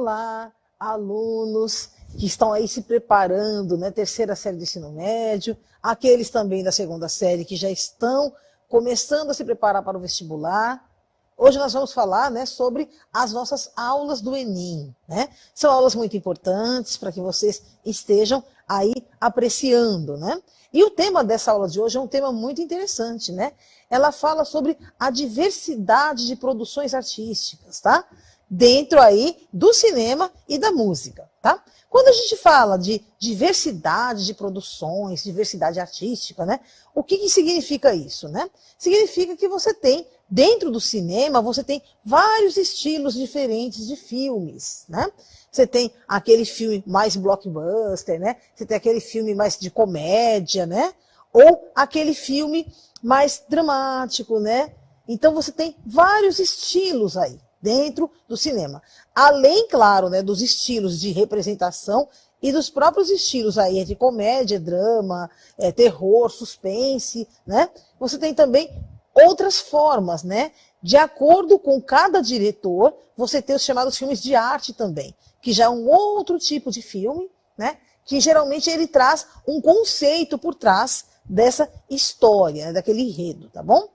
Olá, alunos que estão aí se preparando, né, terceira série do ensino médio, aqueles também da segunda série que já estão começando a se preparar para o vestibular. Hoje nós vamos falar, né, sobre as nossas aulas do Enem, né? São aulas muito importantes para que vocês estejam aí apreciando, né? E o tema dessa aula de hoje é um tema muito interessante, né? Ela fala sobre a diversidade de produções artísticas, tá? Dentro aí do cinema e da música, tá? Quando a gente fala de diversidade de produções, diversidade artística, né? O que significa isso, né? Significa que você tem, dentro do cinema, você tem vários estilos diferentes de filmes, né? Você tem aquele filme mais blockbuster, né? Você tem aquele filme mais de comédia, né? Ou aquele filme mais dramático, né? Então você tem vários estilos aí dentro do cinema. Além, claro, né, dos estilos de representação e dos próprios estilos aí de comédia, drama, terror, suspense, né? Você tem também outras formas, né? De acordo com cada diretor, você tem os chamados filmes de arte também, que já é um outro tipo de filme, né? Que geralmente ele traz um conceito por trás dessa história, né? Daquele enredo, tá bom?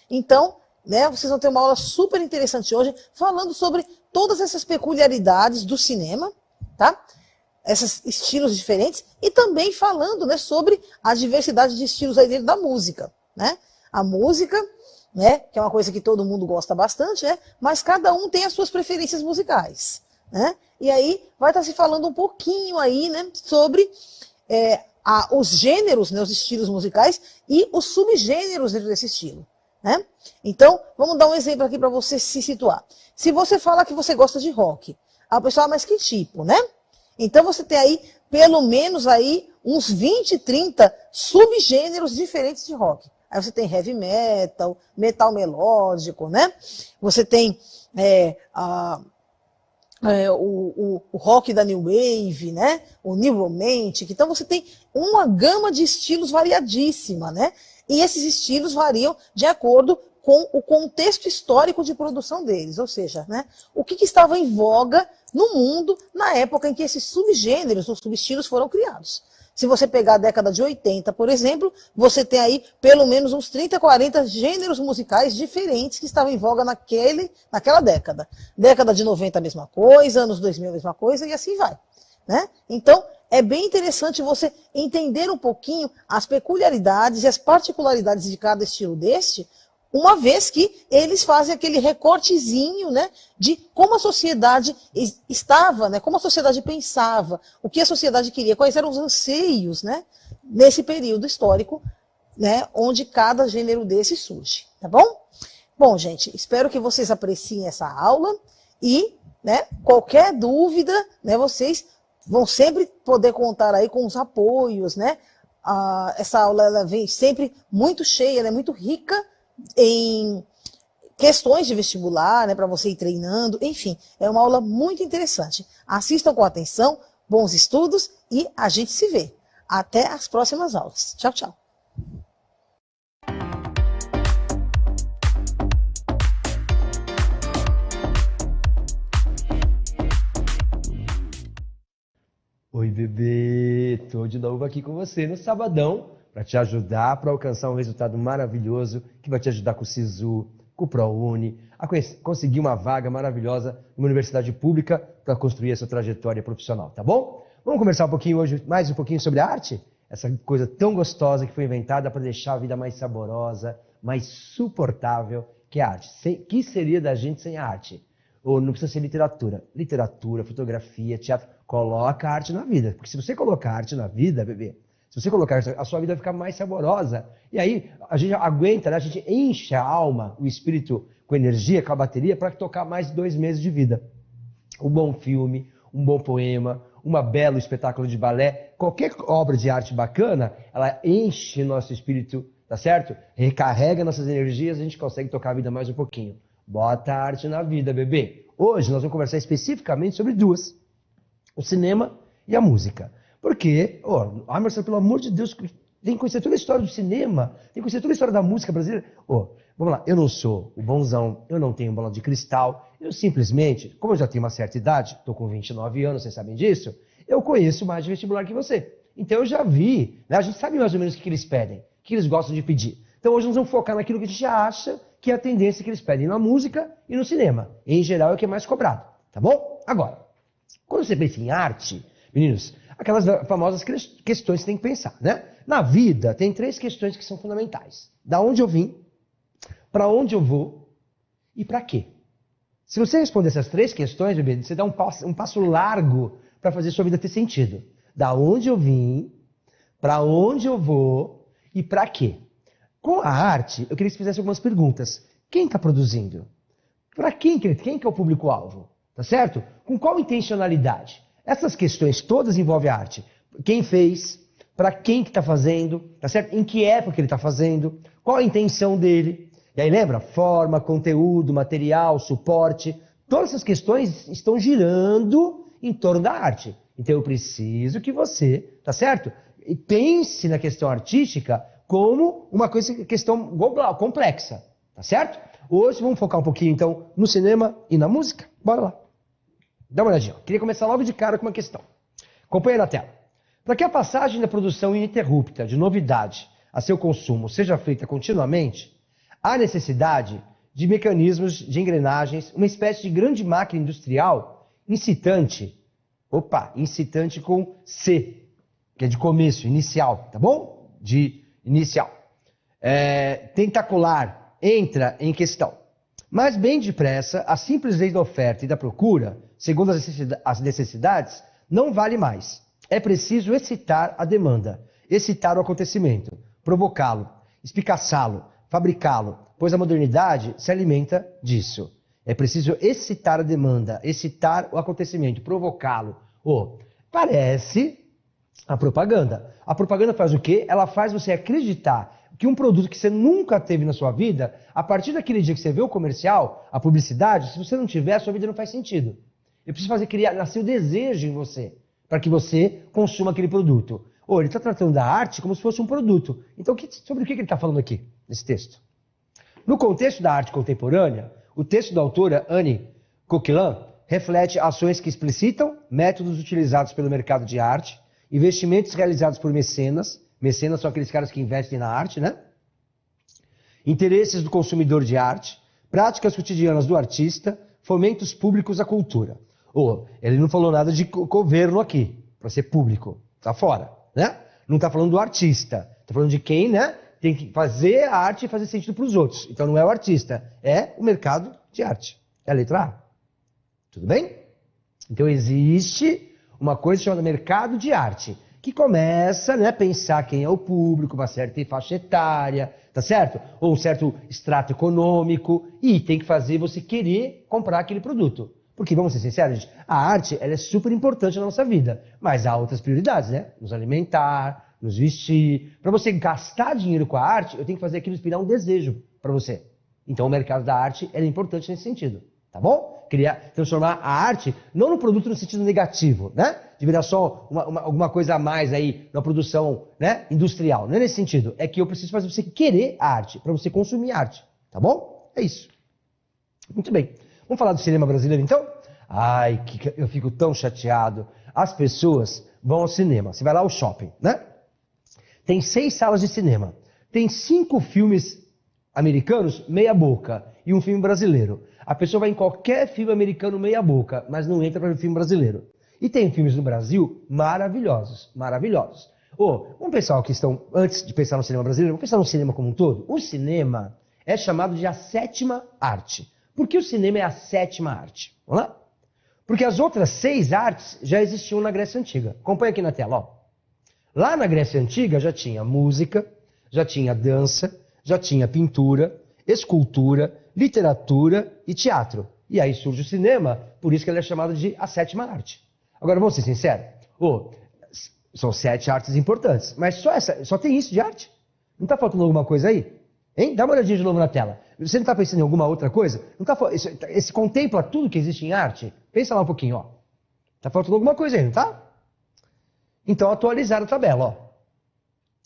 Então, né, vocês vão ter uma aula super interessante hoje, falando sobre todas essas peculiaridades do cinema, tá? Esses estilos diferentes, e também falando, né, sobre a diversidade de estilos aí dentro da música, né? A música, né, que é uma coisa que todo mundo gosta bastante, né? Mas cada um tem as suas preferências musicais, né? E aí vai estar se falando um pouquinho aí, né, sobre os gêneros, né, os estilos musicais e os subgêneros dentro desse estilo, né? Então, vamos dar um exemplo aqui para você se situar. Se você fala que você gosta de rock, a pessoa, mas que tipo, né? Então você tem aí, pelo menos aí, uns 20, 30 subgêneros diferentes de rock. Aí você tem heavy metal, metal melódico, né? Você tem o rock da New Wave, né? O New Romantic. Então você tem uma gama de estilos variadíssima, né? E esses estilos variam de acordo com o contexto histórico de produção deles, ou seja, né, o que estava em voga no mundo na época em que esses subgêneros ou subestilos foram criados. Se você pegar a década de 80, por exemplo, você tem aí pelo menos uns 30, 40 gêneros musicais diferentes que estavam em voga naquela década. Década de 90 a mesma coisa, anos 2000 a mesma coisa, e assim vai, né? Então, é bem interessante você entender um pouquinho as peculiaridades e as particularidades de cada estilo deste, uma vez que eles fazem aquele recortezinho, né, de como a sociedade estava, né, como a sociedade pensava, o que a sociedade queria, quais eram os anseios, né, nesse período histórico, né, onde cada gênero desse surge, tá bom? Bom, gente, espero que vocês apreciem essa aula e, né, qualquer dúvida, né, vocês vão sempre poder contar aí com os apoios, né? Essa aula ela vem sempre muito cheia, né? Muito rica em questões de vestibular, né? Para você ir treinando, enfim, é uma aula muito interessante. Assistam com atenção, bons estudos e a gente se vê. Até as próximas aulas. Tchau, tchau. Oi, bebê! Tô de novo aqui com você no sabadão para te ajudar para alcançar um resultado maravilhoso que vai te ajudar com o SISU, com o ProUni, a conseguir uma vaga maravilhosa numa universidade pública para construir a sua trajetória profissional, tá bom? Vamos conversar um pouquinho hoje, mais um pouquinho sobre a arte? Essa coisa tão gostosa que foi inventada para deixar a vida mais saborosa, mais suportável, que é a arte. Que seria da gente sem a arte? Ou não precisa ser literatura. Literatura, fotografia, teatro. Coloca a arte na vida. Porque se você colocar a arte na vida, bebê, se você colocar a sua vida vai ficar mais saborosa. E aí a gente aguenta, né? A gente enche a alma, o espírito com energia, com a bateria, para tocar mais de 2 meses de vida. Um bom filme, um bom poema, um belo espetáculo de balé, qualquer obra de arte bacana, ela enche nosso espírito, tá certo? Recarrega nossas energias, a gente consegue tocar a vida mais um pouquinho. Bota a arte na vida, bebê. Hoje nós vamos conversar especificamente sobre duas. O cinema e a música. Porque, Marcelo, pelo amor de Deus, tem que conhecer toda a história do cinema, tem que conhecer toda a história da música brasileira. Vamos lá, eu não sou o bonzão, eu não tenho bola de cristal, Eu simplesmente, como eu já tenho uma certa idade, estou com 29 anos, vocês sabem disso, eu conheço mais de vestibular que você. Então eu já vi, né? A gente sabe mais ou menos o que eles pedem, o que eles gostam de pedir. Então hoje nós vamos focar naquilo que a gente acha que é a tendência que eles pedem na música e no cinema. Em geral é o que é mais cobrado, tá bom? Agora, quando você pensa em arte, meninos, aquelas famosas questões que você tem que pensar, né? Na vida tem 3 questões que são fundamentais. Da onde eu vim, para onde eu vou e para quê? Se você responder essas 3 questões, bebê, você dá um passo largo para fazer sua vida ter sentido. Da onde eu vim, para onde eu vou e para quê? Com a arte, eu queria que você fizesse algumas perguntas. Quem está produzindo? Para quem que é o público-alvo? Tá certo? Com qual intencionalidade? Essas questões todas envolvem a arte. Quem fez? Para quem que está fazendo? Tá certo? Em que época ele está fazendo? Qual a intenção dele? E aí lembra? Forma, conteúdo, material, suporte. Todas essas questões estão girando em torno da arte. Então eu preciso que você, tá certo? E pense na questão artística como uma questão global, complexa, tá certo? Hoje vamos focar um pouquinho então no cinema e na música. Bora lá. Dá uma olhadinha. Queria começar logo de cara com uma questão. Acompanha na tela. Para que a passagem da produção ininterrupta de novidade a seu consumo seja feita continuamente, há necessidade de mecanismos de engrenagens, uma espécie de grande máquina industrial incitante com C, que é de começo, inicial, tá bom? De inicial. Tentacular, entra em questão. Mas bem depressa, a simples lei da oferta e da procura, segundo as necessidades, não vale mais. É preciso excitar a demanda, excitar o acontecimento, provocá-lo, espicaçá-lo, fabricá-lo, pois a modernidade se alimenta disso. É preciso excitar a demanda, excitar o acontecimento, provocá-lo. Parece a propaganda. A propaganda faz o quê? Ela faz você acreditar que um produto que você nunca teve na sua vida, a partir daquele dia que você vê o comercial, a publicidade, se você não tiver, a sua vida não faz sentido. Eu preciso nascer o desejo em você, para que você consuma aquele produto. Ele está tratando da arte como se fosse um produto. Então, sobre o que ele está falando aqui, nesse texto? No contexto da arte contemporânea, o texto da autora Anne Coquelin reflete ações que explicitam métodos utilizados pelo mercado de arte, investimentos realizados por mecenas são aqueles caras que investem na arte, né? Interesses do consumidor de arte, práticas cotidianas do artista, fomentos públicos à cultura. Ele não falou nada de governo aqui, para ser público, tá fora, né? Não está falando do artista, está falando de quem, né? Tem que fazer a arte fazer sentido para os outros. Então não é o artista, é o mercado de arte. É a letra A. Tudo bem? Então existe uma coisa chamada mercado de arte, que começa, né, a pensar quem é o público, uma certa faixa etária, tá certo? Ou um certo extrato econômico, e tem que fazer você querer comprar aquele produto. Porque, vamos ser sinceros, gente, a arte ela é super importante na nossa vida, mas há outras prioridades, né? Nos alimentar, nos vestir. Para você gastar dinheiro com a arte, eu tenho que fazer aquilo inspirar um desejo para você. Então o mercado da arte é importante nesse sentido, tá bom? Transformar a arte não no produto no sentido negativo, né? De virar só alguma coisa a mais aí na produção, né, industrial. Não é nesse sentido. É que eu preciso fazer você querer a arte, para você consumir arte, tá bom? É isso. Muito bem. Vamos falar do cinema brasileiro então? Ai, eu fico tão chateado. As pessoas vão ao cinema. Você vai lá ao shopping, né? Tem 6 salas de cinema. Tem 5 filmes americanos, meia boca, e um filme brasileiro. A pessoa vai em qualquer filme americano meia boca, mas não entra para ver filme brasileiro. E tem filmes no Brasil maravilhosos, maravilhosos. Vamos pensar que estão, antes de pensar no cinema brasileiro, vamos pensar no cinema como um todo? O cinema é chamado de a 7ª arte. Por que o cinema é a 7ª arte? Vamos lá? Porque as outras 6 artes já existiam na Grécia Antiga. Acompanha aqui na tela, ó. Lá na Grécia Antiga já tinha música, já tinha dança, já tinha pintura, escultura, literatura e teatro. E aí surge o cinema, por isso que ele é chamado de a 7ª arte. Agora, vamos ser sinceros? São 7 artes importantes, mas só tem isso de arte? Não está faltando alguma coisa aí? Hein? Dá uma olhadinha de novo na tela. Você não está pensando em alguma outra coisa? Não tá, esse contempla tudo que existe em arte? Pensa lá um pouquinho, ó. Está faltando alguma coisa aí, não tá? Então atualizaram a tabela, ó.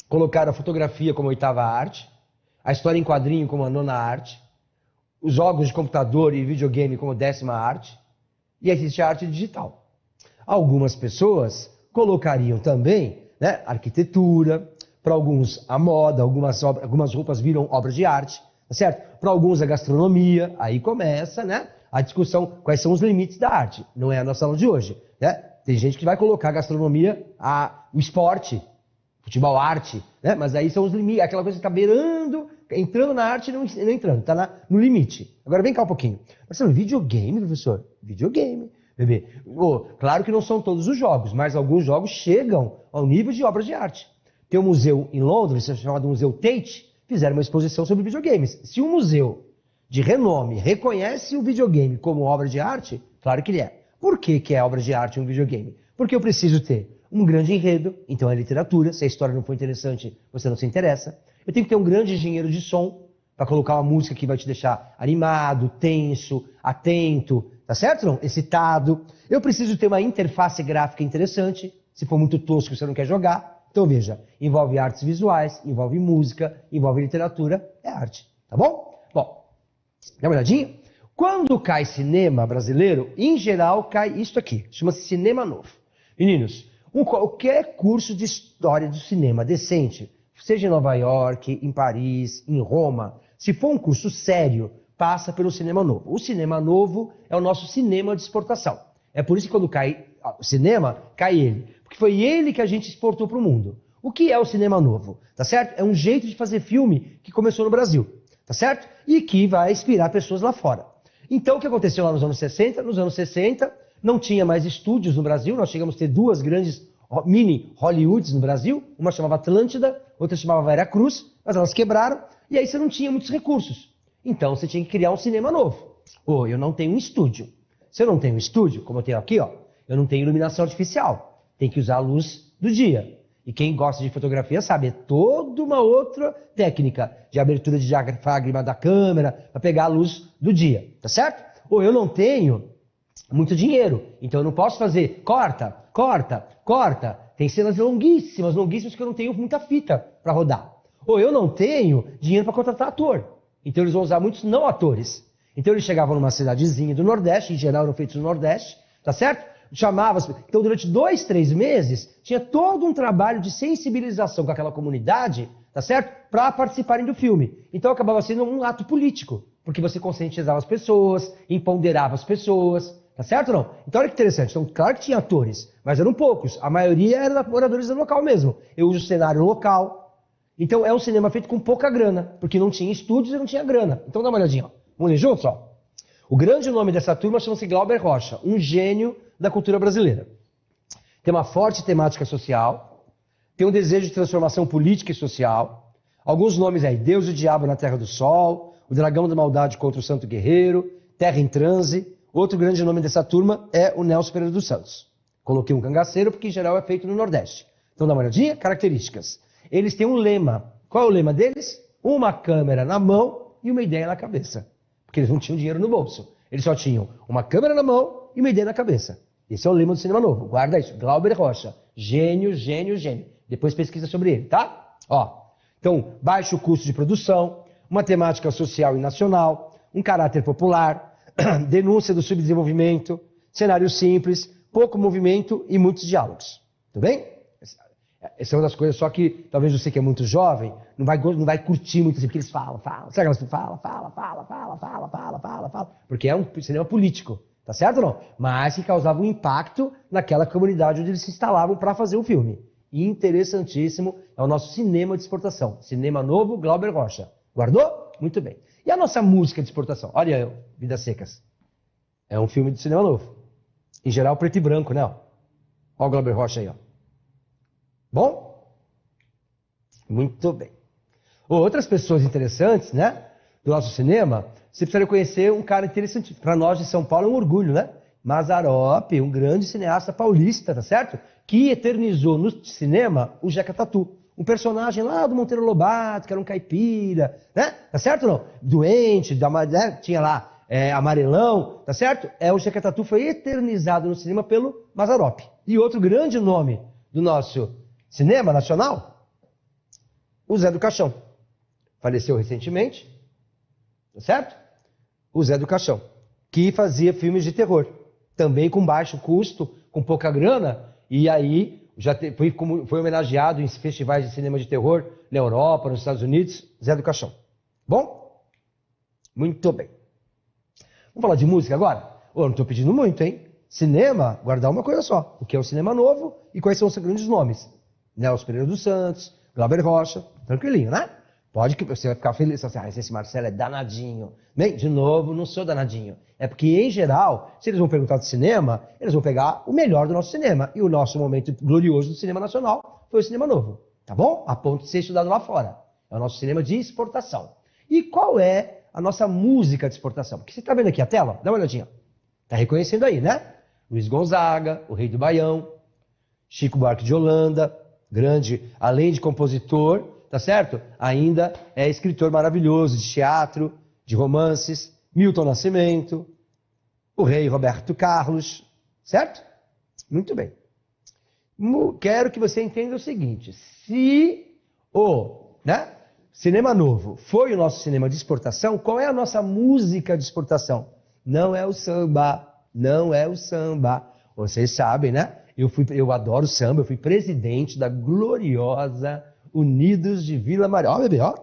Colocaram a fotografia como 8ª arte, a história em quadrinho como a 9ª arte, os jogos de computador e videogame como 10ª arte, e existe a arte digital. Algumas pessoas colocariam também, né, arquitetura, para alguns a moda, algumas roupas viram obras de arte, tá certo? Para alguns a gastronomia, aí começa, né, a discussão quais são os limites da arte. Não é a nossa aula de hoje, né? Tem gente que vai colocar a gastronomia, o esporte, futebol, arte, né? Mas aí são os limites, aquela coisa que está beirando, entrando na arte e não entrando, está no limite. Agora vem cá um pouquinho. Marcelo, videogame, professor? Videogame, bebê. Claro que não são todos os jogos, mas alguns jogos chegam ao nível de obras de arte. Tem um museu em Londres, chamado Museu Tate, fizeram uma exposição sobre videogames. Se um museu de renome reconhece o videogame como obra de arte, claro que ele é. Por que é obra de arte um videogame? Porque eu preciso ter um grande enredo, então é literatura. Se a história não for interessante, você não se interessa. Eu tenho que ter um grande engenheiro de som para colocar uma música que vai te deixar animado, tenso, atento, tá certo não? Excitado. Eu preciso ter uma interface gráfica interessante. Se for muito tosco, você não quer jogar. Então veja, envolve artes visuais, envolve música, envolve literatura, é arte, tá bom? Bom, dá uma olhadinha? Quando cai cinema brasileiro, em geral cai isto aqui, chama-se cinema novo. Meninos, qualquer curso de história do cinema decente, seja em Nova York, em Paris, em Roma, se for um curso sério, passa pelo cinema novo. O cinema novo é o nosso cinema de exportação. É por isso que quando cai o cinema, cai ele. Porque foi ele que a gente exportou para o mundo. O que é o cinema novo? Tá certo? É um jeito de fazer filme que começou no Brasil. Tá certo? E que vai inspirar pessoas lá fora. Então, o que aconteceu lá nos anos 60? Nos anos 60, não tinha mais estúdios no Brasil. Nós chegamos a ter duas grandes mini Hollywoods no Brasil. Uma chamava Atlântida, outra chamava Veracruz. Mas elas quebraram e aí você não tinha muitos recursos. Então, você tinha que criar um cinema novo. Eu não tenho um estúdio. Se eu não tenho um estúdio, como eu tenho aqui, ó, eu não tenho iluminação artificial. Tem que usar a luz do dia. E quem gosta de fotografia sabe, é toda uma outra técnica de abertura de diafragma da câmera para pegar a luz do dia, tá certo? Ou eu não tenho muito dinheiro, então eu não posso fazer corta. Tem cenas longuíssimas que eu não tenho muita fita para rodar. Ou eu não tenho dinheiro para contratar ator, então eles vão usar muitos não atores. Então eles chegavam numa cidadezinha do Nordeste, em geral eram feitos no Nordeste, tá certo? Então, durante 2, 3 meses, tinha todo um trabalho de sensibilização com aquela comunidade, tá certo? Para participarem do filme. Então, acabava sendo um ato político, porque você conscientizava as pessoas, empoderava as pessoas, tá certo ou não? Então, olha que interessante. Então, claro que tinha atores, mas eram poucos. A maioria eram moradores do local mesmo. Eu uso o cenário local. Então, é um cinema feito com pouca grana, porque não tinha estúdios e não tinha grana. Então, dá uma olhadinha, ó. Vamos ler juntos, ó. O grande nome dessa turma chama-se Glauber Rocha, um gênio da cultura brasileira. Tem uma forte temática social, tem um desejo de transformação política e social. Alguns nomes aí, Deus e o Diabo na Terra do Sol, o Dragão da Maldade contra o Santo Guerreiro, Terra em Transe. Outro grande nome dessa turma é o Nelson Pereira dos Santos. Coloquei um cangaceiro porque em geral é feito no Nordeste. Então dá uma olhadinha, características. Eles têm um lema. Qual é o lema deles? Uma câmera na mão e uma ideia na cabeça. Porque eles não tinham dinheiro no bolso. Eles só tinham uma câmera na mão e uma ideia na cabeça. Esse é o lema do cinema novo. Guarda isso. Glauber Rocha. Gênio, gênio, gênio. Depois pesquisa sobre ele, tá? Ó. Então, baixo custo de produção, uma temática social e nacional, um caráter popular, denúncia do subdesenvolvimento, cenário simples, pouco movimento e muitos diálogos. Tudo bem? Essa é uma das coisas, só que talvez você que é muito jovem não vai curtir muito assim, porque eles falam. Sabe aquelas que fala. Porque é um cinema político, tá certo ou não? Mas que causava um impacto naquela comunidade onde eles se instalavam para fazer o filme. Interessantíssimo, é o nosso cinema de exportação. Cinema novo, Glauber Rocha. Guardou? Muito bem. E a nossa música de exportação? Olha eu, Vidas Secas. É um filme de cinema novo. Em geral, preto e branco, né? Ó o Glauber Rocha aí, ó. Bom? Muito bem. Outras pessoas interessantes, né? Do nosso cinema, você precisa conhecer um cara interessante. Para nós de São Paulo é um orgulho, né? Mazzaropi, um grande cineasta paulista, tá certo? Que eternizou no cinema o Jeca Tatu. Um personagem lá do Monteiro Lobato, que era um caipira, né? Tá certo ou não? Doente, né? Tinha lá amarelão, tá certo? O Jeca Tatu foi eternizado no cinema pelo Mazzaropi. E outro grande nome do nosso cinema nacional, o Zé do Caixão. Faleceu recentemente, tá certo? o Zé do Caixão, que fazia filmes de terror, também com baixo custo, com pouca grana, e aí foi homenageado em festivais de cinema de terror na Europa, nos Estados Unidos, Zé do Caixão. Bom? Muito bem. Vamos falar de música agora? Eu não estou pedindo muito, hein? Cinema, guardar uma coisa só. O que é o cinema novo e quais são os grandes nomes. Nelson Pereira dos Santos, Glauber Rocha, tranquilinho, né? Pode que você vai ficar feliz. Você, esse Marcelo é danadinho. Bem, de novo, não sou danadinho. É porque, em geral, se eles vão perguntar de cinema, eles vão pegar o melhor do nosso cinema. E o nosso momento glorioso do cinema nacional foi o cinema novo. Tá bom? A ponto de ser estudado lá fora. É o nosso cinema de exportação. E qual é a nossa música de exportação? Porque você está vendo aqui a tela? Dá uma olhadinha. Está reconhecendo aí, né? Luiz Gonzaga, o Rei do Baião, Chico Buarque de Holanda, grande, além de compositor, tá certo? Ainda é escritor maravilhoso de teatro, de romances, Milton Nascimento, o rei Roberto Carlos, certo? Muito bem. Quero que você entenda o seguinte, se o cinema novo foi o nosso cinema de exportação, qual é a nossa música de exportação? Não é o samba, não é o samba. Vocês sabem, né? Eu adoro samba, eu fui presidente da gloriosa Unidos de Vila Maria. Ó, bebê, ó.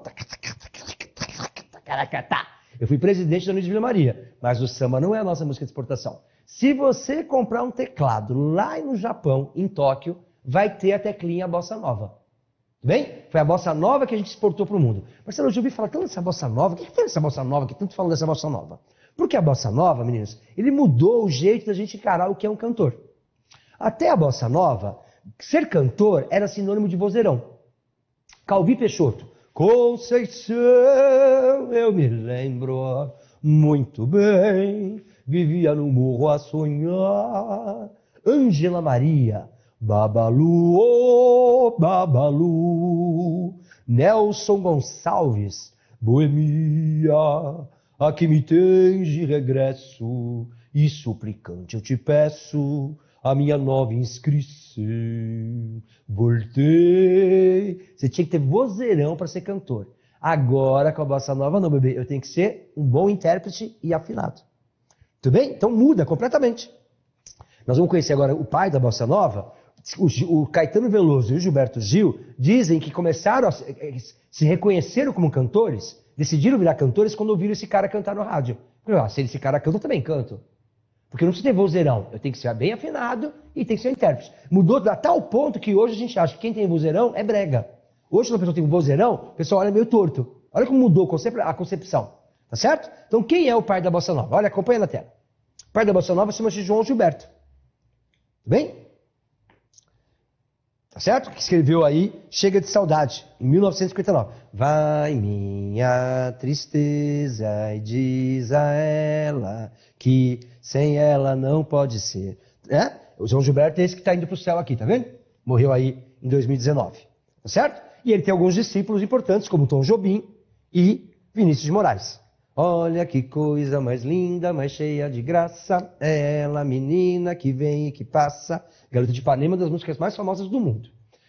Eu fui presidente da Unidos de Vila Maria, mas o samba não é a nossa música de exportação. Se você comprar um teclado lá no Japão, em Tóquio, vai ter a teclinha Bossa Nova. Bem? Foi a Bossa Nova que a gente exportou para o mundo. Marcelo, eu já ouvi falar tanto dessa Bossa Nova. O que foi essa Bossa Nova que tanto falam dessa Bossa Nova? Porque a Bossa Nova, meninos, ele mudou o jeito da gente encarar o que é um cantor. Até a Bossa Nova, ser cantor era sinônimo de vozeirão. Calvi Peixoto. Conceição, eu me lembro muito bem, vivia no morro a sonhar. Ângela Maria, Babalu, oh, Babalu. Nelson Gonçalves, Boemia, aqui me tens de regresso, e suplicante eu te peço a minha nova inscrição. Voltei. Você tinha que ter vozeirão para ser cantor. Agora, com a Bossa Nova, não, bebê. Eu tenho que ser um bom intérprete e afinado. Tudo bem? Então muda completamente. Nós vamos conhecer agora o pai da Bossa Nova. O Caetano Veloso e o Gilberto Gil dizem que começaram a se reconheceram como cantores, decidiram virar cantores quando ouviram esse cara cantar no rádio. Se esse cara canta, eu também canto. Porque eu não preciso ter vozeirão, eu tenho que ser bem afinado e tem que ser um intérprete. Mudou a tal ponto que hoje a gente acha que quem tem vozeirão é brega. Hoje, quando a pessoa tem um vozeirão, o pessoal olha meio torto. Olha como mudou a concepção. Tá certo? Então, quem é o pai da Bossa Nova? Olha, acompanha na tela. O pai da Bossa Nova chama-se João Gilberto. Tudo bem? Tá certo? Que escreveu aí Chega de Saudade, em 1959. Vai minha tristeza e diz a ela que sem ela não pode ser. O João Gilberto é esse que está indo para o céu aqui, tá vendo? Morreu aí em 2019. Tá certo? E ele tem alguns discípulos importantes, como Tom Jobim e Vinícius de Moraes. Olha que coisa mais linda, mais cheia de graça, ela, menina que vem e que passa. Garota de Ipanema, uma das músicas mais famosas do mundo.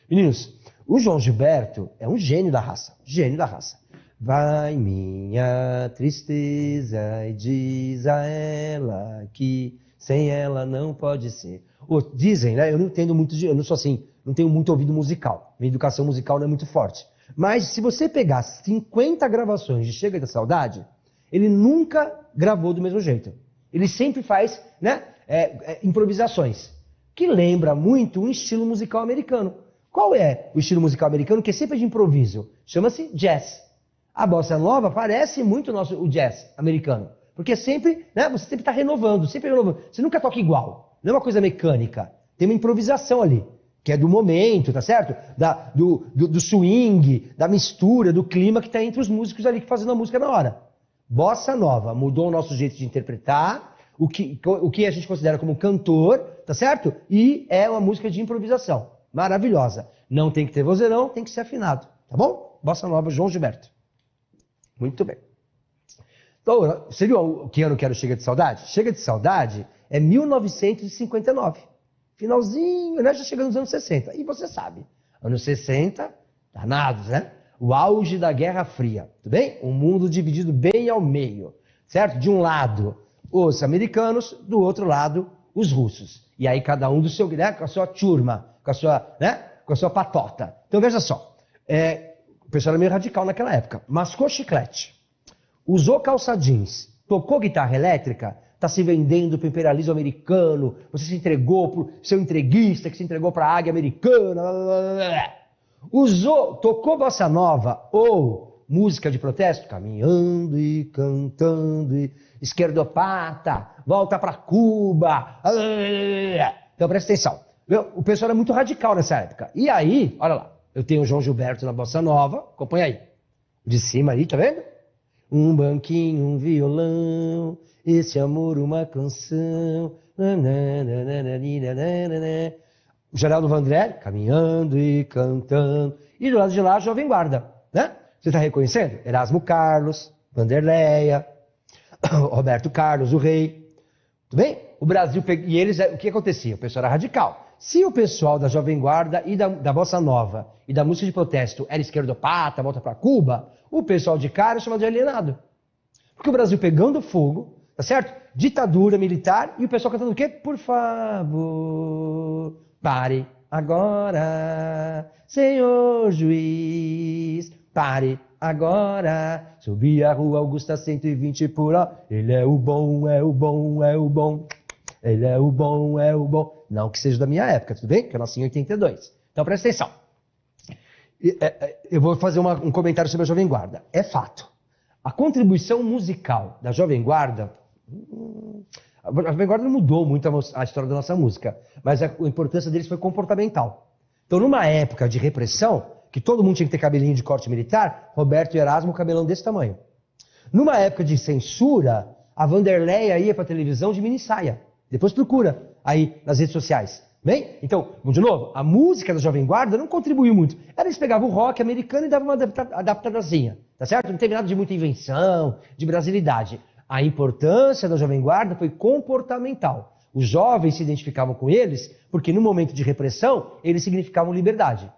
Meninos, o João Gilberto é um gênio da raça. Gênio da raça. Vai minha tristeza e diz a ela que sem ela não pode ser. Dizem, né? Eu não entendo muito, eu não sou assim, não tenho muito ouvido musical. Minha educação musical não é muito forte. Mas se você pegar 50 gravações de Chega da Saudade, ele nunca gravou do mesmo jeito. Ele sempre faz, né, improvisações, que lembra muito um estilo musical americano. Qual é o estilo musical americano que é sempre de improviso? Chama-se jazz. A Bossa Nova parece muito o jazz americano. Porque sempre, né, você sempre está renovando, sempre renovando. Você nunca toca igual. Não é uma coisa mecânica. Tem uma improvisação ali, que é do momento, tá certo? Do swing, da mistura, do clima que está entre os músicos ali que fazendo a música na hora. Bossa Nova mudou o nosso jeito de interpretar, o que a gente considera como cantor, tá certo? E é uma música de improvisação. Maravilhosa. Não tem que ter vozeirão, tem que ser afinado. Tá bom? Bossa Nova, João Gilberto. Muito bem. Então, você viu que ano que era o Chega de Saudade? Chega de Saudade é 1959. Finalzinho, né? Já chegando nos anos 60. E você sabe, anos 60, danados, né? O auge da Guerra Fria. Tudo bem? Um mundo dividido bem ao meio. certo? De um lado, os americanos, do outro lado, os russos. E aí cada um do seu, né, com a sua turma, com a sua, né, com a sua patota. Então veja só, o pessoal era meio radical naquela época. Mascou chiclete, usou calça jeans, tocou guitarra elétrica, está se vendendo para o imperialismo americano, você se entregou para o seu entreguista que se entregou para a águia americana, blá, blá, blá. Tocou bossa nova ou música de protesto, caminhando e cantando, e esquerdopata, volta para Cuba. Então presta atenção, o pessoal era muito radical nessa época. E aí, olha lá, eu tenho o João Gilberto na bossa nova, acompanha aí, de cima ali, tá vendo? Um banquinho, um violão, esse amor uma canção. O Geraldo Vandré, caminhando e cantando. E do lado de lá, a Jovem Guarda, né? Você está reconhecendo? Erasmo Carlos, Vanderleia, Roberto Carlos, o Rei. Tudo bem? O Brasil, e eles, o que acontecia? O pessoal era radical. Se o pessoal da Jovem Guarda e da Bossa Nova e da música de protesto era esquerdopata, volta para Cuba, o pessoal de cá era chamado de alienado. Porque o Brasil pegando fogo, tá certo? Ditadura militar e o pessoal cantando o quê? Por favor, pare agora, senhor juiz, pare agora. Subi a rua Augusta 120 por hora. Ele é o bom, é o bom, é o bom. Ele é o bom, é o bom. Não que seja da minha época, tudo bem? Porque eu nasci em 82. Então presta atenção. Eu vou fazer um comentário sobre a Jovem Guarda. É fato. A contribuição musical da Jovem Guarda... A Jovem Guarda não mudou muito a história da nossa música, mas a importância deles foi comportamental. Então, numa época de repressão, que todo mundo tinha que ter cabelinho de corte militar, Roberto e Erasmo, cabelão desse tamanho. Numa época de censura, a Vanderleia ia para a televisão de mini saia. Depois procura aí nas redes sociais. Bem? Então, de novo, a música da Jovem Guarda não contribuiu muito. Eles pegavam o rock americano e davam uma adaptadazinha, tá certo? Não teve nada de muita invenção, de brasilidade. A importância da Jovem Guarda foi comportamental. Os jovens se identificavam com eles porque no momento de repressão, eles significavam liberdade.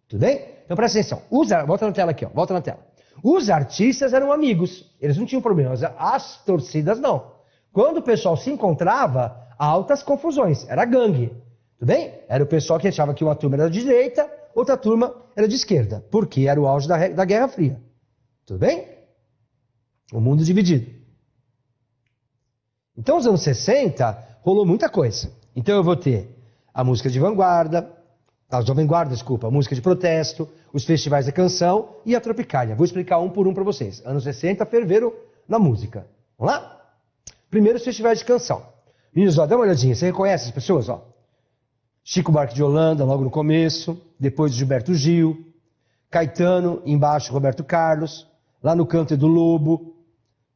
Tudo bem? Então presta atenção. Volta na tela aqui, ó. Volta na tela. Os artistas eram amigos. Eles não tinham problemas. As torcidas não. Quando o pessoal se encontrava, altas confusões. Era gangue. Tudo bem? Era o pessoal que achava que uma turma era de direita, outra turma era de esquerda. Porque era o auge da Guerra Fria. Tudo bem? O mundo dividido. Então, nos anos 60, rolou muita coisa. Então, eu vou ter a música de vanguarda, a Jovem Guarda, desculpa, a música de protesto, os festivais da canção e a Tropicália. Vou explicar um por um para vocês. Anos 60, ferveram na música. Vamos lá? Primeiro, os festivais de canção. Meninos, ó, dá uma olhadinha. Você reconhece as pessoas? Ó? Chico Buarque de Holanda, logo no começo. Depois, Gilberto Gil. Caetano, embaixo, Roberto Carlos. Lá no canto, Edu Lobo.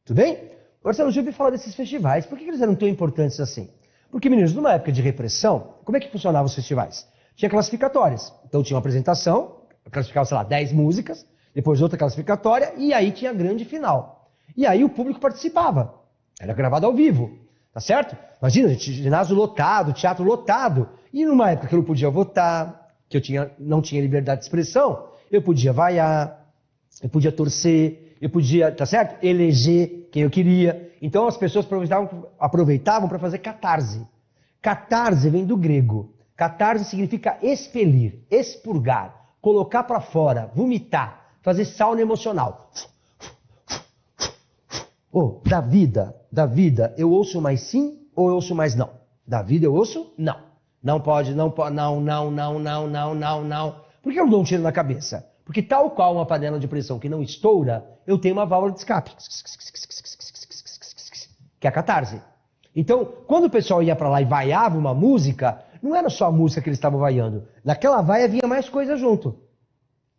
Tudo bem? Marcelo Gil veio falar desses festivais. Por que eles eram tão importantes assim? Porque, meninos, numa época de repressão, como é que funcionavam os festivais? Tinha classificatórias. Então tinha uma apresentação, classificava, sei lá, 10 músicas, depois outra classificatória, e aí tinha a grande final. E aí o público participava. Era gravado ao vivo, tá certo? Imagina, ginásio lotado, teatro lotado. E numa época que eu não podia votar, que eu não tinha liberdade de expressão, eu podia vaiar, eu podia torcer, eu podia, tá certo? Eleger quem eu queria. Então as pessoas aproveitavam para fazer catarse. Catarse vem do grego. Catarse significa expelir, expurgar, colocar para fora, vomitar, fazer sauna emocional. Da vida, eu ouço mais sim ou eu ouço mais não? Da vida eu ouço não. Não pode, não. Por que eu dou um tiro na cabeça? Porque tal qual uma panela de pressão que não estoura, eu tenho uma válvula de escape. Que é a catarse. Então, quando o pessoal ia para lá e vaiava uma música, não era só a música que eles estavam vaiando. Naquela vaia vinha mais coisa junto.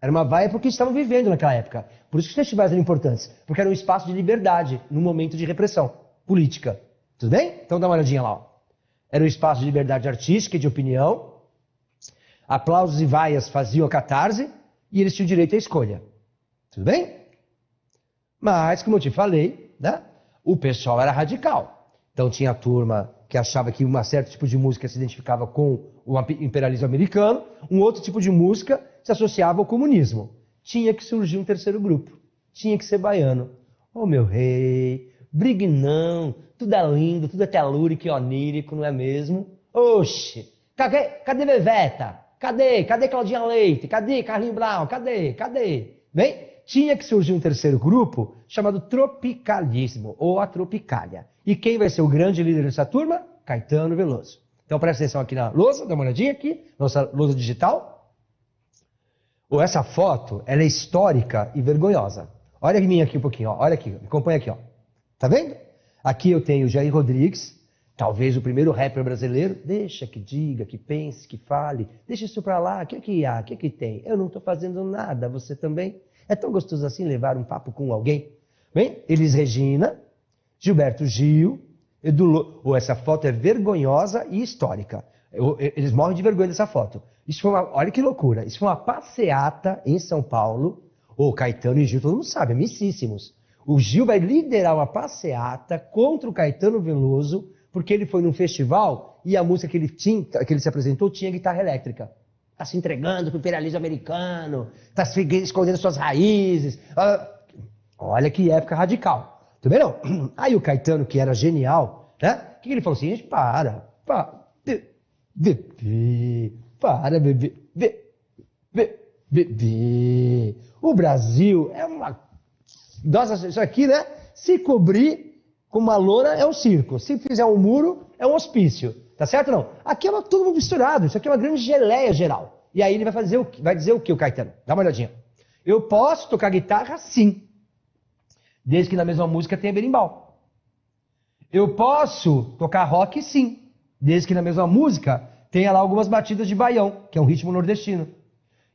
Era uma vaia porque eles estavam vivendo naquela época. Por isso que os festivais eram importantes. Porque era um espaço de liberdade, num momento de repressão política. Tudo bem? Então dá uma olhadinha lá. Ó. Era um espaço de liberdade artística e de opinião. Aplausos e vaias faziam a catarse e eles tinham direito à escolha. Tudo bem? Mas, como eu te falei, né, o pessoal era radical. Então tinha a turma que achava que um certo tipo de música se identificava com o imperialismo americano, um outro tipo de música se associava ao comunismo. Tinha que surgir um terceiro grupo. Tinha que ser baiano. Oh, meu rei, Brigue não, tudo é lindo, tudo é telúrico e onírico, não é mesmo? Oxe, cadê Veveta? Cadê Claudinha Leite? Cadê Carlinhos Brown? Cadê? Bem, tinha que surgir um terceiro grupo chamado Tropicalismo, ou a Tropicália. E quem vai ser o grande líder dessa turma? Caetano Veloso. Então presta atenção aqui na lousa, dá uma olhadinha aqui, nossa lousa digital. Essa foto, ela é histórica e vergonhosa. Olha em mim aqui um pouquinho, ó. Olha aqui, me acompanha aqui, ó. Tá vendo? Aqui eu tenho o Jair Rodrigues, talvez o primeiro rapper brasileiro. Deixa que diga, que pense, que fale. Deixa isso pra lá, o que há, o que tem? Eu não tô fazendo nada, você também? É tão gostoso assim levar um papo com alguém? Bem, Elis Regina, Gilberto Gil, essa foto é vergonhosa e histórica. Eles morrem de vergonha dessa foto. Olha que loucura. Isso foi uma passeata em São Paulo. Caetano e Gil, todo mundo sabe, amicíssimos. O Gil vai liderar uma passeata contra o Caetano Veloso, porque ele foi num festival e a música que ele se apresentou tinha guitarra elétrica. Tá se entregando pro imperialismo americano, tá escondendo suas raízes. Olha que época radical. Tudo bem, não? Aí o Caetano, que era genial, né? O que ele falou assim? Gente, bebê. O Brasil é uma... Nossa, isso aqui, né? Se cobrir com uma lona é um circo. Se fizer um muro, é um hospício. Tá certo ou não? Aqui é tudo misturado. Isso aqui é uma grande geleia geral. E aí ele vai dizer o que, o Caetano? Dá uma olhadinha. Eu posso tocar guitarra, sim. Desde que na mesma música tenha berimbau. Eu posso tocar rock, sim. Desde que na mesma música tenha lá algumas batidas de baião, que é um ritmo nordestino.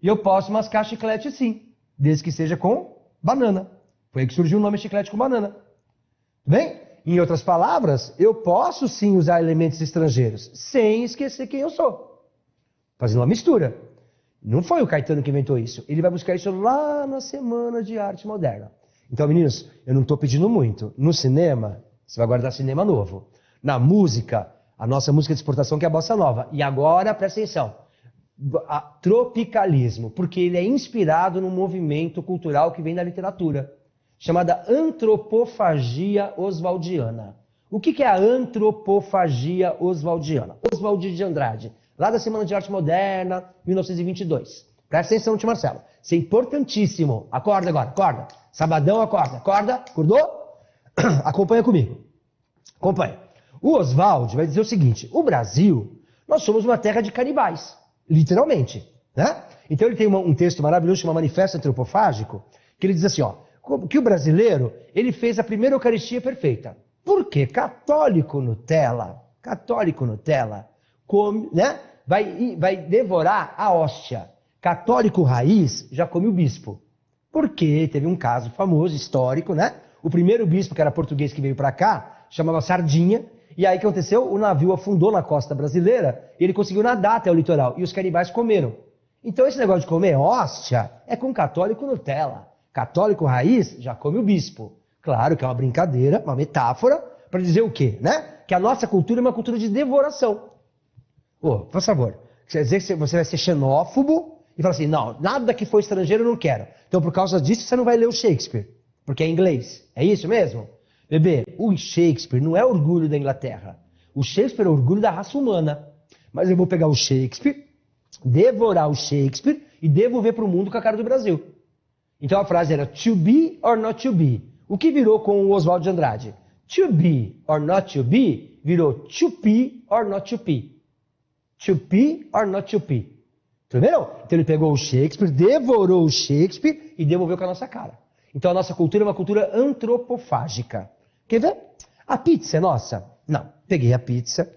E eu posso mascar chiclete, sim. Desde que seja com banana. Foi aí que surgiu o nome chiclete com banana. Bem, em outras palavras, eu posso sim usar elementos estrangeiros, sem esquecer quem eu sou. Fazendo uma mistura. Não foi o Caetano que inventou isso. Ele vai buscar isso lá na Semana de Arte Moderna. Então, meninos, eu não estou pedindo muito. No cinema, você vai guardar cinema novo. Na música, a nossa música de exportação que é a bossa nova. E agora, presta atenção, tropicalismo, porque ele é inspirado num movimento cultural que vem da literatura, chamada antropofagia oswaldiana. O que é a antropofagia oswaldiana? Oswald de Andrade, lá da Semana de Arte Moderna, 1922. Presta atenção, tio Marcelo. Isso é importantíssimo. Acorda agora, acorda. Sabadão, acorda. Acordou? Acompanha comigo. Acompanha. O Oswald vai dizer o seguinte: o Brasil, nós somos uma terra de canibais. Literalmente. Né? Então ele tem um texto maravilhoso chamado Manifesto Antropofágico, que ele diz assim, ó, que o brasileiro, ele fez a primeira Eucaristia perfeita. Por quê? Católico Nutella, come, né? vai devorar a hóstia. Católico raiz já come o bispo. Porque teve um caso famoso, histórico, né? O primeiro bispo, que era português, que veio para cá, chamava Sardinha. E aí o que aconteceu? O navio afundou na costa brasileira e ele conseguiu nadar até o litoral. E os canibais comeram. Então esse negócio de comer hóstia é com católico Nutella. Católico raiz já come o bispo. Claro que é uma brincadeira, uma metáfora, para dizer o quê? Né? Que a nossa cultura é uma cultura de devoração. Por favor, quer dizer que você vai ser xenófobo e falar assim, não, nada que for estrangeiro eu não quero. Então por causa disso você não vai ler o Shakespeare, porque é inglês. É isso mesmo? Bebê, o Shakespeare não é orgulho da Inglaterra. O Shakespeare é orgulho da raça humana. Mas eu vou pegar o Shakespeare, devorar o Shakespeare e devolver para o mundo com a cara do Brasil. Então a frase era to be or not to be. O que virou com o Oswald de Andrade? To be or not to be virou to be or not to be. To be or not to be. Entendeu? Então ele pegou o Shakespeare, devorou o Shakespeare e devolveu com a nossa cara. Então a nossa cultura é uma cultura antropofágica. Quer ver? A pizza é nossa? Não. Peguei a pizza,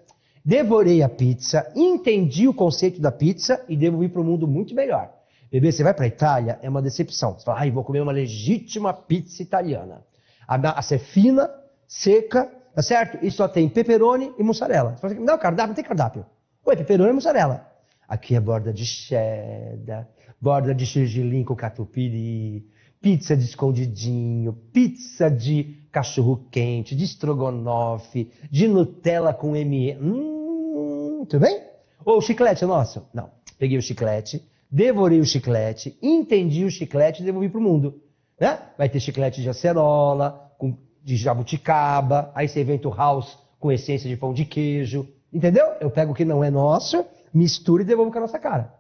devorei a pizza, entendi o conceito da pizza e devolvi para o mundo muito melhor. Bebê, você vai para a Itália, é uma decepção. Você fala, vou comer uma legítima pizza italiana. A massa é fina, seca, tá certo? E só tem pepperoni e mussarela. Você fala, não, cardápio, não tem cardápio. Oi, pepperoni e mussarela. Aqui é borda de cheddar, borda de gergelim com catupiry, pizza de escondidinho, pizza de cachorro quente, de estrogonofe, de Nutella com M&M. Tudo bem? Ou o chiclete é nosso? Não. Peguei o chiclete, devorei o chiclete, entendi o chiclete e devolvi para o mundo. Né? Vai ter chiclete de acerola, com de jabuticaba, aí você inventa o house com essência de pão de queijo, entendeu? Eu pego o que não é nosso, misturo e devolvo com a nossa cara.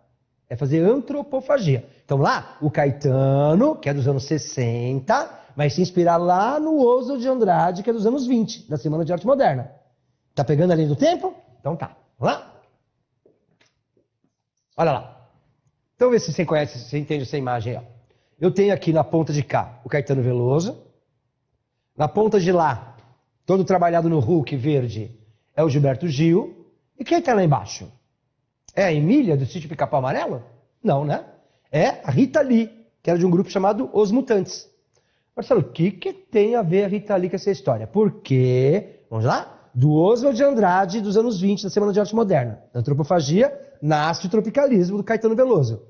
É fazer antropofagia. Então lá, o Caetano, que é dos anos 60, vai se inspirar lá no Oswald de Andrade, que é dos anos 20, da Semana de Arte Moderna. Tá pegando a linha do tempo? Então tá. Vamos lá? Olha lá. Então vê se você conhece, se você entende essa imagem aí. Ó. Eu tenho aqui na ponta de cá o Caetano Veloso. Na ponta de lá, todo trabalhado no Hulk verde, é o Gilberto Gil. E quem está lá embaixo? É a Emília, do Sítio Pica-Pau Amarelo? Não, né? É a Rita Lee, que era de um grupo chamado Os Mutantes. Marcelo, o que tem a ver a Rita Lee com essa história? Porque, vamos lá, do Oswald de Andrade, dos anos 20, da Semana de Arte Moderna. Da antropofagia, nasce o tropicalismo do Caetano Veloso,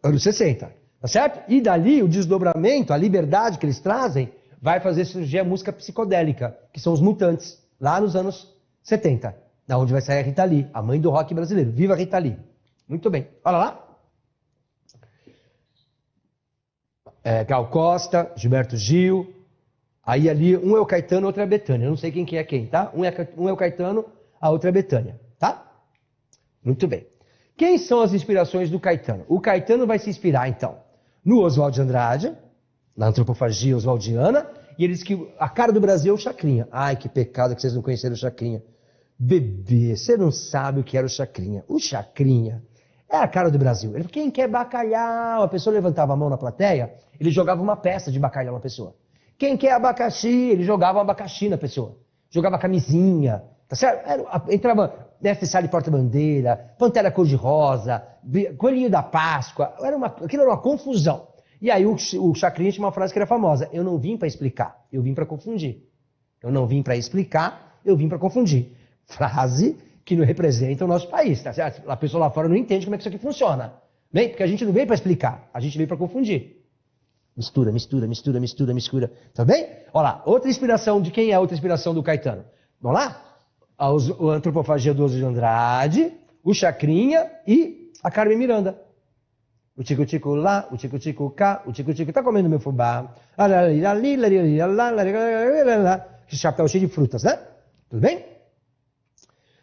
anos 60, tá certo? E dali, o desdobramento, a liberdade que eles trazem, vai fazer surgir a música psicodélica, que são os Mutantes, lá nos anos 70, da onde vai sair a Rita Lee, a mãe do rock brasileiro. Viva a Rita Lee! Muito bem, olha lá. Gal Costa, Gilberto Gil, aí ali um é o Caetano, outro é a Bethânia. Eu não sei quem que é quem, tá? Um é o Caetano, a outra é a Bethânia, tá? Muito bem. Quem são as inspirações do Caetano? O Caetano vai se inspirar, então, no Oswald de Andrade, na antropofagia oswaldiana, e ele diz que a cara do Brasil é o Chacrinha. Ai, que pecado que vocês não conheceram o Chacrinha. Bebê, você não sabe o que era o Chacrinha. O Chacrinha é a cara do Brasil. Ele, quem quer bacalhau? A pessoa levantava a mão na plateia, ele jogava uma peça de bacalhau na pessoa. Quem quer abacaxi? Ele jogava um abacaxi na pessoa. Jogava camisinha, tá certo? Entrava necessário porta-bandeira, pantera cor-de-rosa, coelhinho da Páscoa. Aquilo era uma confusão. E aí o Chacrinha tinha uma frase que era famosa. Eu não vim para explicar, eu vim para confundir. Eu não vim para explicar, eu vim para confundir. Frase que não representa o nosso país, tá certo? A pessoa lá fora não entende como é que isso aqui funciona. Bem, porque a gente não veio para explicar, a gente veio para confundir. Mistura, mistura, mistura, mistura, mistura. Tá bem? Olha lá, outra inspiração, de quem é a outra inspiração do Caetano? Vamos lá? A antropofagia do Oswald de Andrade, o Chacrinha e a Carmen Miranda. O tico-tico lá, o tico-tico cá, o tico-tico tá comendo meu fubá. Esse chapéu cheio de frutas, né? Tudo bem?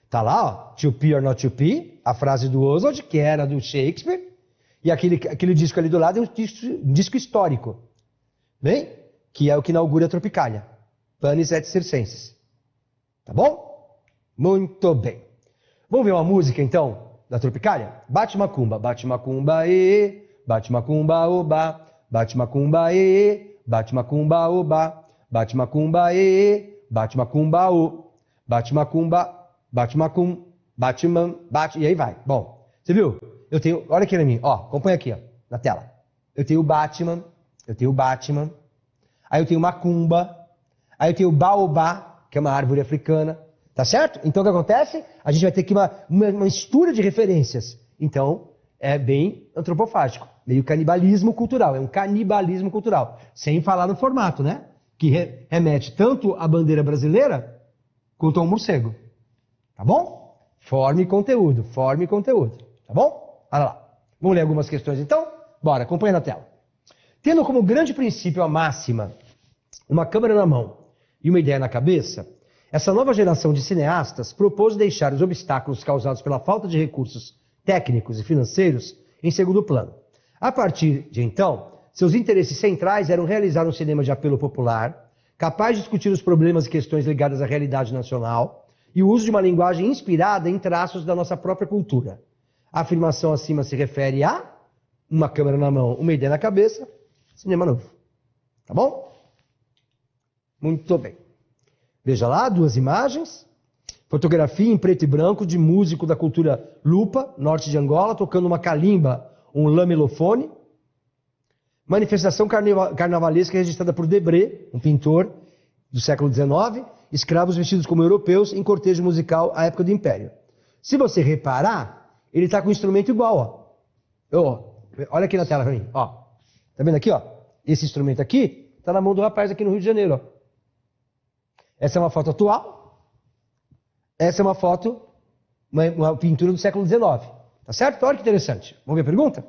Tá lá, ó, to be or not to be, a frase do Oswald, que era do Shakespeare, e aquele disco ali do lado é um disco histórico, bem? Que é o que inaugura a Tropicália, Panis et Circenses. Tá bom? Muito bem. Vamos ver uma música, então, da Tropicália? Bate macumba, e, bate macumba, oba, bate macumba, e, bate macumba, oba, bate macumba, e, bate macumba, o, bate macumba, bate macum, bate man, bate, e aí vai. Bom, você viu? Eu tenho, olha aqui na mim, ó, acompanha aqui, ó, na tela. Eu tenho o Batman, aí eu tenho macumba, aí eu tenho o baobá, que é uma árvore africana, tá certo? Então o que acontece? A gente vai ter aqui uma mistura de referências. Então, é bem antropofágico, meio canibalismo cultural, é um canibalismo cultural, sem falar no formato, né? Que remete tanto à bandeira brasileira quanto ao morcego. Tá bom? Forme conteúdo, tá bom? Olha lá. Vamos ler algumas questões então? Bora, acompanha na tela. Tendo como grande princípio a máxima, uma câmera na mão e uma ideia na cabeça, essa nova geração de cineastas propôs deixar os obstáculos causados pela falta de recursos técnicos e financeiros em segundo plano. A partir de então, seus interesses centrais eram realizar um cinema de apelo popular, capaz de discutir os problemas e questões ligadas à realidade nacional, e o uso de uma linguagem inspirada em traços da nossa própria cultura. A afirmação acima se refere a uma câmera na mão, uma ideia na cabeça, cinema novo. Tá bom? Muito bem. Veja lá, duas imagens. Fotografia em preto e branco de músico da cultura Lupa, norte de Angola, tocando uma calimba, um lamelofone. Manifestação carnavalesca registrada por Debré, um pintor do século XIX, escravos vestidos como europeus em cortejo musical à época do Império. Se você reparar, ele está com um instrumento igual, ó. Olha aqui na tela para mim, ó. Tá vendo aqui, ó? Esse instrumento aqui está na mão do rapaz aqui no Rio de Janeiro, ó. Essa é uma foto atual. Essa é uma foto, uma pintura do século XIX. Tá certo? Olha que interessante. Vamos ver a pergunta?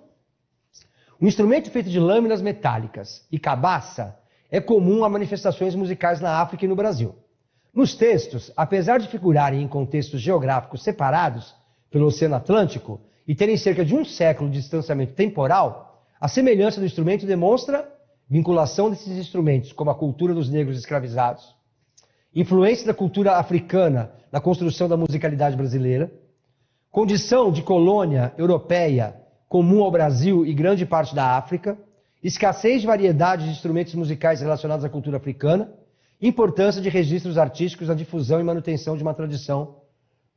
Um instrumento feito de lâminas metálicas e cabaça é comum a manifestações musicais na África e no Brasil. Nos textos, apesar de figurarem em contextos geográficos separados pelo Oceano Atlântico e terem cerca de um século de distanciamento temporal, a semelhança do instrumento demonstra vinculação desses instrumentos, como a cultura dos negros escravizados, influência da cultura africana na construção da musicalidade brasileira, condição de colônia europeia comum ao Brasil e grande parte da África, escassez de variedade de instrumentos musicais relacionados à cultura africana, importância de registros artísticos na difusão e manutenção de uma tradição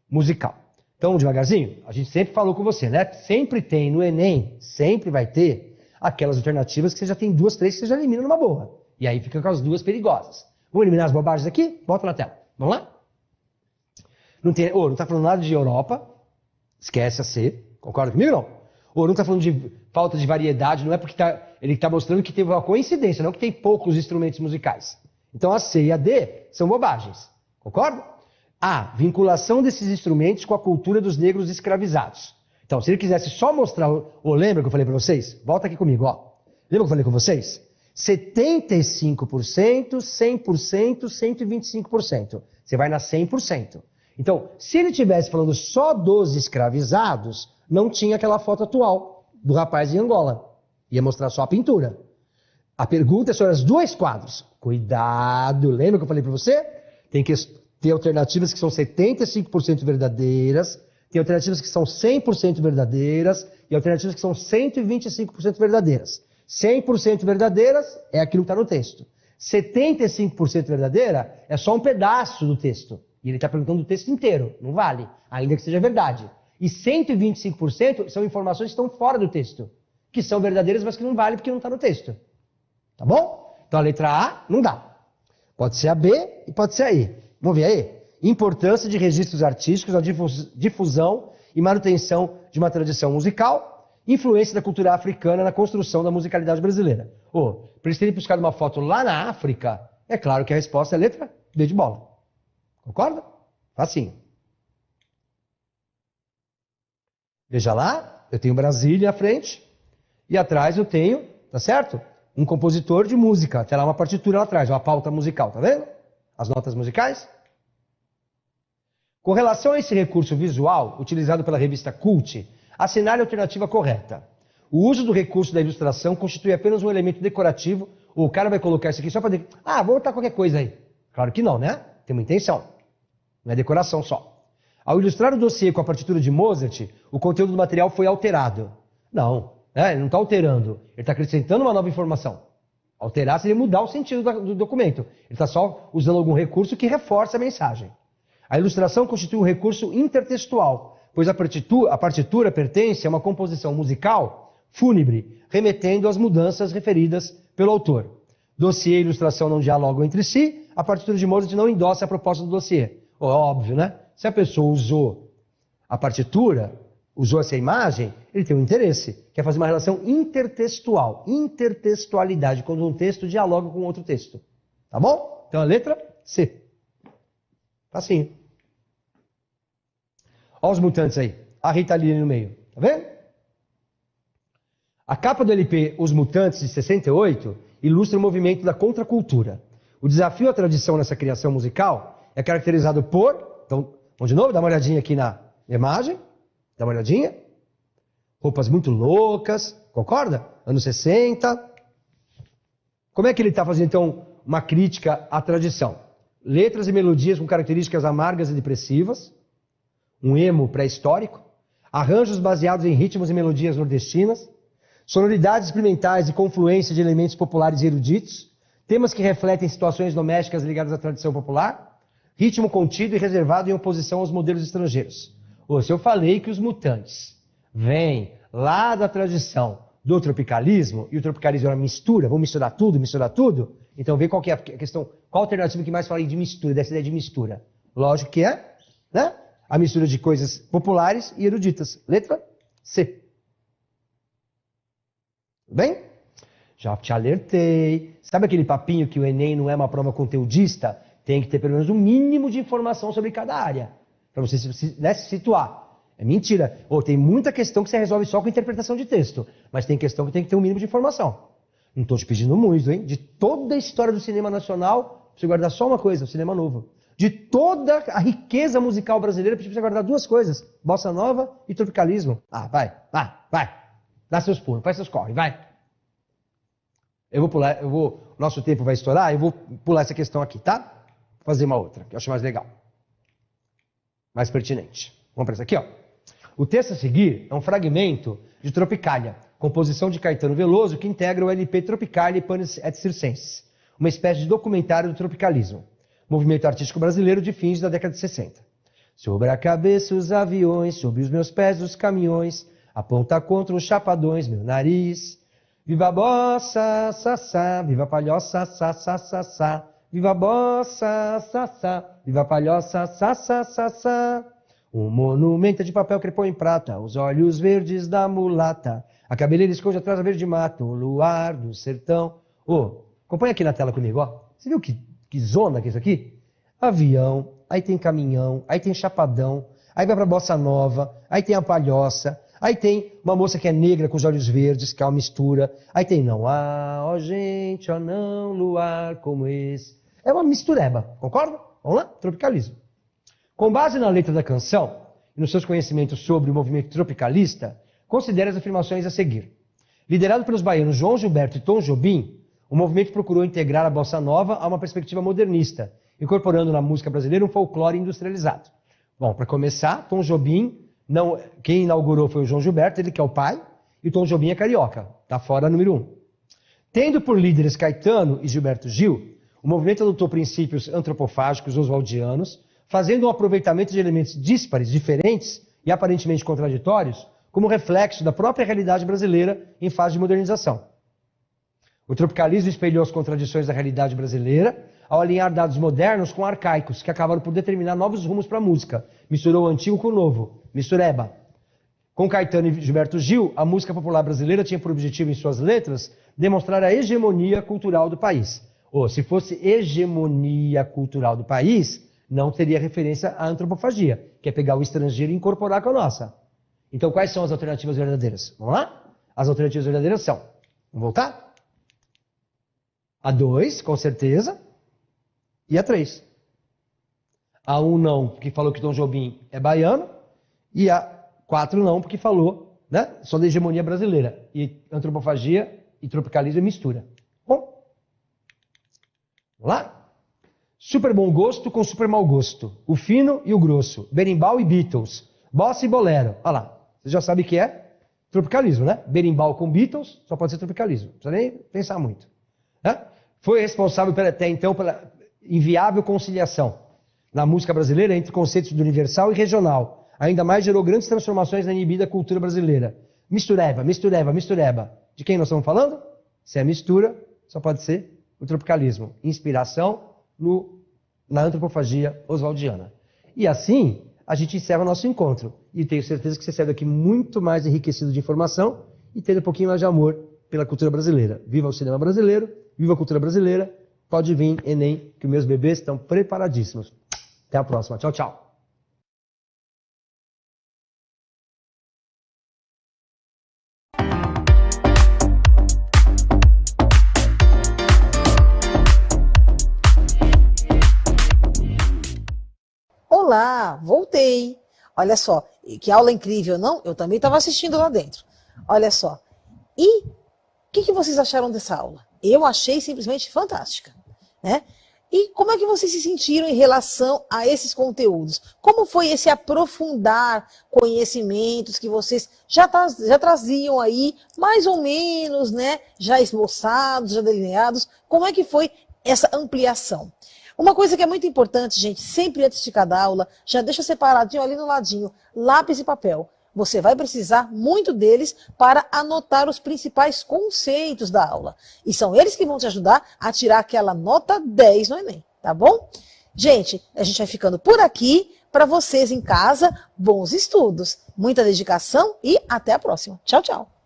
musical. Então, devagarzinho, a gente sempre falou com você, né? Sempre tem no Enem, sempre vai ter aquelas alternativas que você já tem 2, 3 que você já elimina numa boa. E aí fica com as 2 perigosas. Vamos eliminar as bobagens aqui? Bota na tela. Vamos lá? Não está falando nada de Europa. Esquece a C. Concorda comigo, não? Ou não está falando de falta de variedade, não é porque ele está mostrando que teve uma coincidência, não que tem poucos instrumentos musicais. Então a C e a D são bobagens. Concorda? A. Vinculação desses instrumentos com a cultura dos negros escravizados. Então, se ele quisesse só mostrar... lembra que eu falei para vocês? Volta aqui comigo, ó. Lembra que eu falei com vocês? 75%, 100%, 125%. Você vai na 100%. Então, se ele estivesse falando só dos escravizados, não tinha aquela foto atual do rapaz em Angola. Ia mostrar só a pintura. A pergunta é sobre os 2 quadros. Cuidado, lembra que eu falei para você? Tem que ter alternativas que são 75% verdadeiras, tem alternativas que são 100% verdadeiras e alternativas que são 125% verdadeiras. 100% verdadeiras é aquilo que está no texto. 75% verdadeira é só um pedaço do texto. E ele está perguntando o texto inteiro, não vale, ainda que seja verdade. E 125% são informações que estão fora do texto, que são verdadeiras, mas que não vale porque não está no texto. Tá bom? Então a letra A não dá. Pode ser a B e pode ser a E. Vamos ver a E? Importância de registros artísticos na difusão e manutenção de uma tradição musical, influência da cultura africana na construção da musicalidade brasileira. Para eles terem buscado uma foto lá na África, é claro que a resposta é a letra B de bola. Concorda? Facinho. Veja lá, eu tenho Brasília à frente e atrás eu tenho, tá certo? Um compositor de música. Tem lá uma partitura lá atrás, uma pauta musical, tá vendo? As notas musicais. Com relação a esse recurso visual, utilizado pela revista Cult, assinale a alternativa correta. O uso do recurso da ilustração constitui apenas um elemento decorativo, ou o cara vai colocar isso aqui só para dizer, vou botar qualquer coisa aí. Claro que não, né? Tem uma intenção. Não é decoração só. Ao ilustrar o dossiê com a partitura de Mozart, o conteúdo do material foi alterado. Não, ele não está alterando. Ele está acrescentando uma nova informação. Alterar seria mudar o sentido do documento. Ele está só usando algum recurso que reforça a mensagem. A ilustração constitui um recurso intertextual, pois a partitura pertence a uma composição musical fúnebre, remetendo às mudanças referidas pelo autor. Dossiê e ilustração não dialogam entre si, a partitura de Mozart não endossa a proposta do dossiê. Óbvio, né? Se a pessoa usou a partitura, usou essa imagem, ele tem um interesse, que é fazer uma relação intertextual, intertextualidade, quando um texto dialoga com outro texto. Tá bom? Então a letra C. Facinho. Olha os Mutantes aí. A Rita Lee no meio. Tá vendo? A capa do LP Os Mutantes, de 68, ilustra o movimento da contracultura. O desafio à tradição nessa criação musical é caracterizado por... Então, vamos de novo? Dá uma olhadinha aqui na imagem. Dá uma olhadinha. Roupas muito loucas. Concorda? Anos 60. Como é que ele está fazendo, então, uma crítica à tradição? Letras e melodias com características amargas e depressivas. Um emo pré-histórico. Arranjos baseados em ritmos e melodias nordestinas. Sonoridades experimentais e confluência de elementos populares e eruditos. Temas que refletem situações domésticas ligadas à tradição popular. Ritmo contido e reservado em oposição aos modelos estrangeiros. Se eu falei que os Mutantes vêm lá da tradição do tropicalismo, e o tropicalismo é uma mistura, vou misturar tudo, então vê qual que é a questão, qual a alternativa que mais fala de mistura, dessa ideia de mistura. Lógico que é, né? A mistura de coisas populares e eruditas. Letra C. Tudo bem? Já te alertei. Sabe aquele papinho que o Enem não é uma prova conteudista? Tem que ter pelo menos um mínimo de informação sobre cada área. Para você se situar. É mentira. Tem muita questão que você resolve só com interpretação de texto. Mas tem questão que tem que ter um mínimo de informação. não estou te pedindo muito, hein? De toda a história do cinema nacional, você guardar só uma coisa, o cinema novo. De toda a riqueza musical brasileira, pedi para você guardar duas coisas, bossa nova e tropicalismo. Ah, vai. Dá seus pulos, faz seus corre, vai. Eu vou pular, nosso tempo vai estourar, eu vou pular essa questão aqui, tá? Vou fazer uma outra, que eu acho mais legal. Mais pertinente. Vamos para essa aqui, ó. O texto a seguir é um fragmento de Tropicália, composição de Caetano Veloso, que integra o LP Tropicália e Panis et Circenses, uma espécie de documentário do tropicalismo, movimento artístico brasileiro de fins da década de 60. Sobre a cabeça os aviões, sobre os meus pés os caminhões, aponta contra os chapadões meu nariz. Viva a bossa, sassá, viva a palhoça, sassá, sassá. Viva a bossa, sassá, viva a palhoça, sassá, sassá. Um monumento de papel crepom em prata, os olhos verdes da mulata. A cabeleira esconde atrás da verde mata, o luar do sertão. Ô, acompanha aqui na tela comigo, ó. Você viu que zona que é isso aqui? Avião, aí tem caminhão, aí tem chapadão, aí vai pra bossa nova, aí tem a palhoça, aí tem uma moça que é negra com os olhos verdes, que é uma mistura. Aí tem não há, ó gente, ó não, luar como esse. É uma mistureba, concorda? Vamos lá? Tropicalismo. Com base na letra da canção e nos seus conhecimentos sobre o movimento tropicalista, considere as afirmações a seguir. Liderado pelos baianos João Gilberto e Tom Jobim, o movimento procurou integrar a bossa nova a uma perspectiva modernista, incorporando na música brasileira um folclore industrializado. Bom, para começar, Tom Jobim, quem inaugurou foi o João Gilberto, ele que é o pai, e Tom Jobim é carioca, tá fora número 1. Tendo por líderes Caetano e Gilberto Gil, o movimento adotou princípios antropofágicos oswaldianos, fazendo um aproveitamento de elementos díspares, diferentes e aparentemente contraditórios, como reflexo da própria realidade brasileira em fase de modernização. O tropicalismo espelhou as contradições da realidade brasileira ao alinhar dados modernos com arcaicos, que acabaram por determinar novos rumos para a música. Misturou o antigo com o novo, mistureba. Com Caetano e Gilberto Gil, a música popular brasileira tinha por objetivo em suas letras demonstrar a hegemonia cultural do país. Ou, se fosse hegemonia cultural do país, não teria referência à antropofagia, que é pegar o estrangeiro e incorporar com a nossa. Então, quais são as alternativas verdadeiras? Vamos lá? As alternativas verdadeiras são, vamos voltar? A 2, com certeza, e a 3. A 1 não, porque falou que Tom Jobim é baiano, e a 4 não, porque falou, né, só da hegemonia brasileira. E antropofagia e tropicalismo é mistura. Bom, vamos lá? Super bom gosto com super mau gosto. O fino e o grosso. Berimbau e Beatles. Bossa e bolero. Olha lá. Você já sabe que é tropicalismo, né? Berimbau com Beatles só pode ser tropicalismo. Não precisa nem pensar muito. Né? Foi responsável até então pela inviável conciliação na música brasileira entre conceitos do universal e regional. Ainda mais gerou grandes transformações na inibida cultura brasileira. Mistureba, mistureba, mistureba. De quem nós estamos falando? Se é mistura, só pode ser o tropicalismo. Inspiração na antropofagia oswaldiana. E assim, a gente encerra o nosso encontro. E tenho certeza que você sai daqui muito mais enriquecido de informação e tendo um pouquinho mais de amor pela cultura brasileira. Viva o cinema brasileiro, viva a cultura brasileira. Pode vir, Enem, que os meus bebês estão preparadíssimos. Até a próxima. Tchau, tchau. Olá, voltei. Olha só, que aula incrível, não? Eu também estava assistindo lá dentro. Olha só. E o que vocês acharam dessa aula? Eu achei simplesmente fantástica, né? E como é que vocês se sentiram em relação a esses conteúdos? Como foi esse aprofundar conhecimentos que vocês já traziam aí, mais ou menos, né? Já esboçados, já delineados. Como é que foi essa ampliação? Uma coisa que é muito importante, gente, sempre antes de cada aula, já deixa separadinho ali no ladinho, lápis e papel. Você vai precisar muito deles para anotar os principais conceitos da aula. E são eles que vão te ajudar a tirar aquela nota 10 no Enem, tá bom? Gente, a gente vai ficando por aqui. Para vocês em casa, bons estudos, muita dedicação e até a próxima. Tchau, tchau.